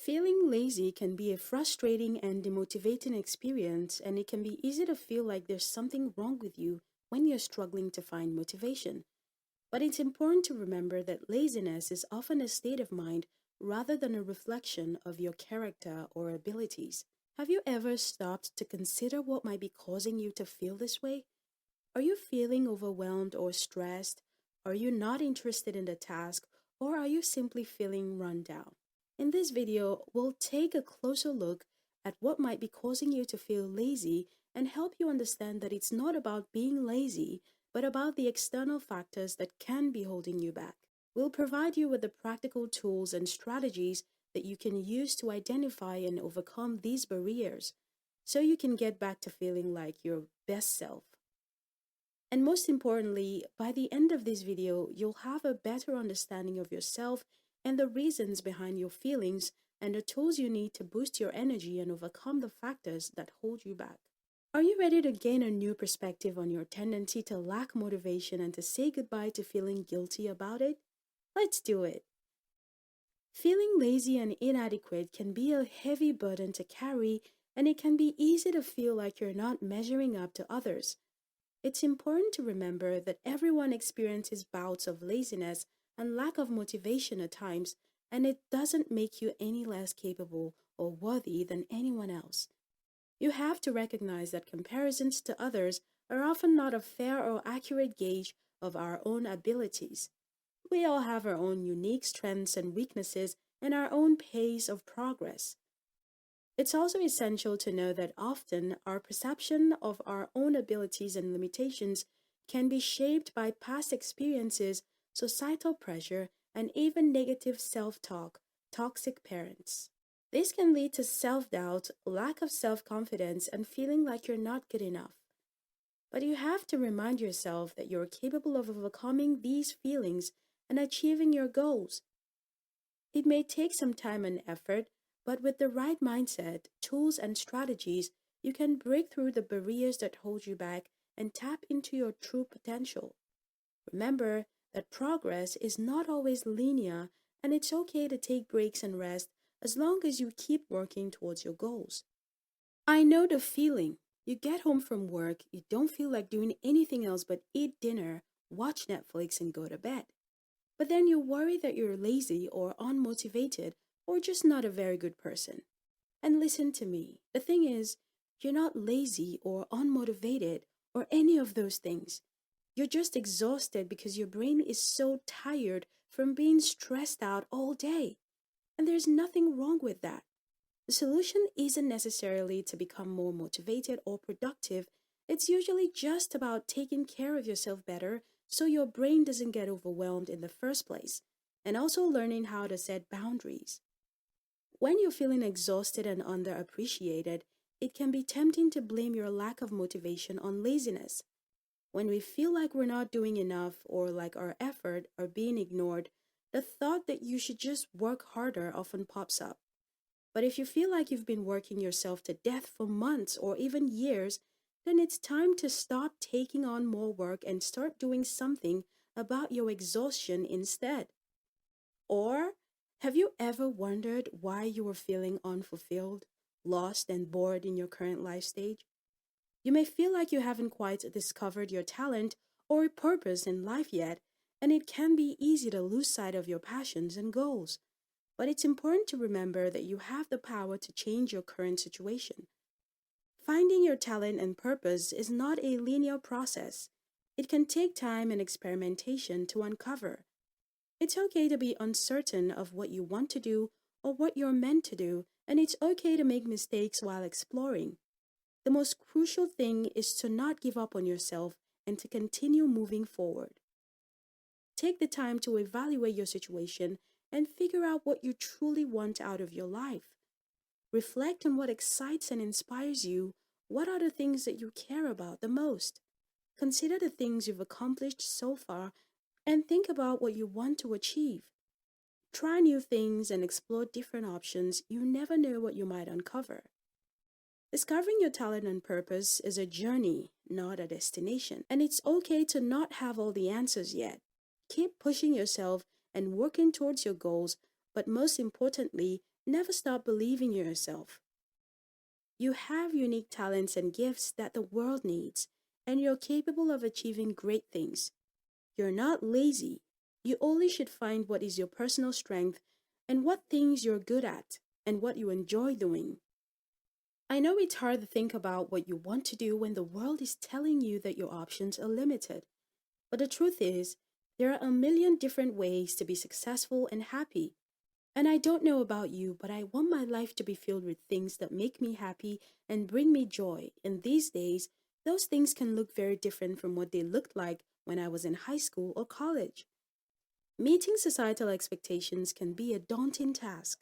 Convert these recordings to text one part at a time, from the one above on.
Feeling lazy can be a frustrating and demotivating experience, and it can be easy to feel like there's something wrong with you when you're struggling to find motivation. But it's important to remember that laziness is often a state of mind rather than a reflection of your character or abilities. Have you ever stopped to consider what might be causing you to feel this way? Are you feeling overwhelmed or stressed? Are you not interested in the task? Or are you simply feeling run down? In this video, we'll take a closer look at what might be causing you to feel lazy and help you understand that it's not about being lazy, but about the external factors that can be holding you back. We'll provide you with the practical tools and strategies that you can use to identify and overcome these barriers so you can get back to feeling like your best self. And most importantly, by the end of this video, you'll have a better understanding of yourself and the reasons behind your feelings and the tools you need to boost your energy and overcome the factors that hold you back. Are you ready to gain a new perspective on your tendency to lack motivation and to say goodbye to feeling guilty about it? Let's do it. Feeling lazy and inadequate can be a heavy burden to carry, and it can be easy to feel like you're not measuring up to others. It's important to remember that everyone experiences bouts of laziness and lack of motivation at times, and it doesn't make you any less capable or worthy than anyone else. You have to recognize that comparisons to others are often not a fair or accurate gauge of our own abilities. We all have our own unique strengths and weaknesses and our own pace of progress. It's also essential to know that often our perception of our own abilities and limitations can be shaped by past experiences, societal pressure, and even negative self-talk, toxic parents. This can lead to self-doubt, lack of self-confidence, and feeling like you're not good enough. But you have to remind yourself that you're capable of overcoming these feelings and achieving your goals. It may take some time and effort, but with the right mindset, tools, and strategies, you can break through the barriers that hold you back and tap into your true potential. Remember that progress is not always linear, and it's okay to take breaks and rest as long as you keep working towards your goals. I know the feeling. You get home from work, you don't feel like doing anything else but eat dinner, watch Netflix, and go to bed. But then you worry that you're lazy or unmotivated or just not a very good person. And listen to me. The thing is, you're not lazy or unmotivated or any of those things. You're just exhausted because your brain is so tired from being stressed out all day. And there's nothing wrong with that. The solution isn't necessarily to become more motivated or productive. It's usually just about taking care of yourself better so your brain doesn't get overwhelmed in the first place, and also learning how to set boundaries. When you're feeling exhausted and underappreciated, it can be tempting to blame your lack of motivation on laziness. When we feel like we're not doing enough or like our effort are being ignored, the thought that you should just work harder often pops up. But if you feel like you've been working yourself to death for months or even years, then it's time to stop taking on more work and start doing something about your exhaustion instead. Or have you ever wondered why you are feeling unfulfilled, lost, and bored in your current life stage? You may feel like you haven't quite discovered your talent or purpose in life yet, and it can be easy to lose sight of your passions and goals. But it's important to remember that you have the power to change your current situation. Finding your talent and purpose is not a linear process. It can take time and experimentation to uncover. It's okay to be uncertain of what you want to do or what you're meant to do, and it's okay to make mistakes while exploring. The most crucial thing is to not give up on yourself and to continue moving forward. Take the time to evaluate your situation and figure out what you truly want out of your life. Reflect on what excites and inspires you. What are the things that you care about the most? Consider the things you've accomplished so far and think about what you want to achieve. Try new things and explore different options. You never know what you might uncover. Discovering your talent and purpose is a journey, not a destination. And it's okay to not have all the answers yet. Keep pushing yourself and working towards your goals, but most importantly, never stop believing in yourself. You have unique talents and gifts that the world needs, and you're capable of achieving great things. You're not lazy. You only should find what is your personal strength and what things you're good at and what you enjoy doing. I know it's hard to think about what you want to do when the world is telling you that your options are limited. But the truth is, there are a million different ways to be successful and happy. And I don't know about you, but I want my life to be filled with things that make me happy and bring me joy. And these days, those things can look very different from what they looked like when I was in high school or college. Meeting societal expectations can be a daunting task.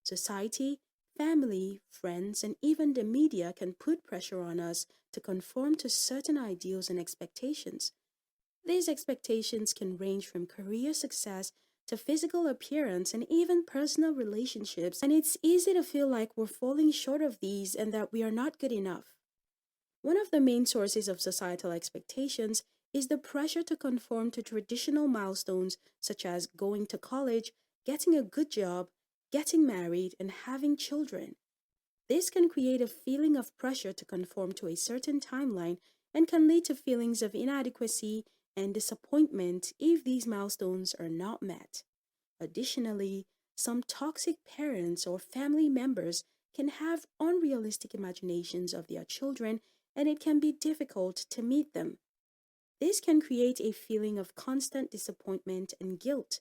Society, family, friends, and even the media can put pressure on us to conform to certain ideals and expectations. These expectations can range from career success to physical appearance and even personal relationships, and it's easy to feel like we're falling short of these and that we are not good enough. One of the main sources of societal expectations is the pressure to conform to traditional milestones such as going to college, getting a good job, getting married, and having children. This can create a feeling of pressure to conform to a certain timeline and can lead to feelings of inadequacy and disappointment if these milestones are not met. Additionally, some toxic parents or family members can have unrealistic imaginations of their children, and it can be difficult to meet them. This can create a feeling of constant disappointment and guilt.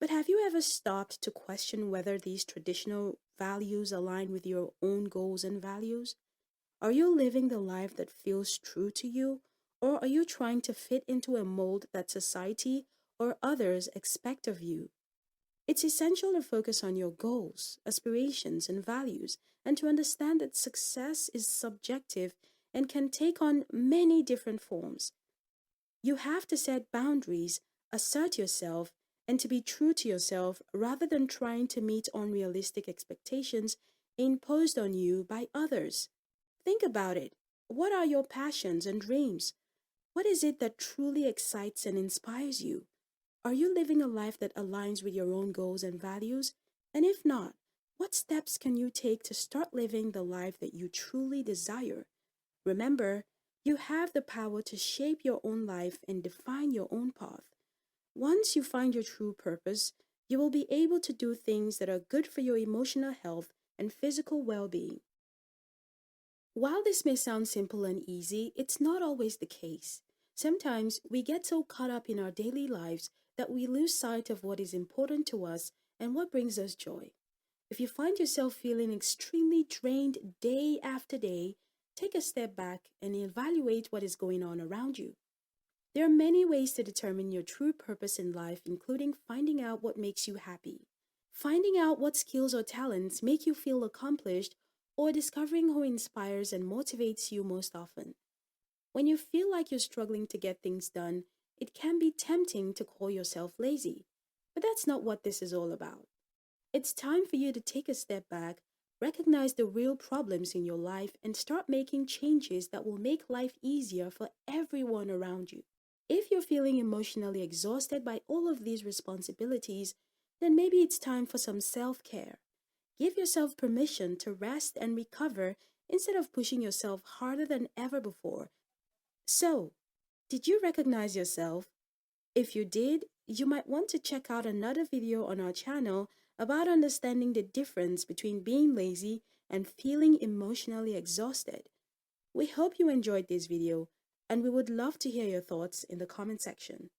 But have you ever stopped to question whether these traditional values align with your own goals and values? Are you living the life that feels true to you, or are you trying to fit into a mold that society or others expect of you? It's essential to focus on your goals, aspirations, and values, and to understand that success is subjective and can take on many different forms. You have to set boundaries, assert yourself, and to be true to yourself rather than trying to meet unrealistic expectations imposed on you by others. Think about it. What are your passions and dreams? What is it that truly excites and inspires you? Are you living a life that aligns with your own goals and values? And if not, what steps can you take to start living the life that you truly desire? Remember, you have the power to shape your own life and define your own path. Once you find your true purpose, you will be able to do things that are good for your emotional health and physical well being. While this may sound simple and easy, it's not always the case. Sometimes we get so caught up in our daily lives that we lose sight of what is important to us and what brings us joy. If you find yourself feeling extremely drained day after day, take a step back and evaluate what is going on around you. There are many ways to determine your true purpose in life, including finding out what makes you happy, finding out what skills or talents make you feel accomplished, or discovering who inspires and motivates you most often. When you feel like you're struggling to get things done, it can be tempting to call yourself lazy. But that's not what this is all about. It's time for you to take a step back, recognize the real problems in your life, and start making changes that will make life easier for everyone around you. If you're feeling emotionally exhausted by all of these responsibilities, then maybe it's time for some self care. Give yourself permission to rest and recover instead of pushing yourself harder than ever before. So, did you recognize yourself? If you did, you might want to check out another video on our channel about understanding the difference between being lazy and feeling emotionally exhausted. We hope you enjoyed this video, and we would love to hear your thoughts in the comment section.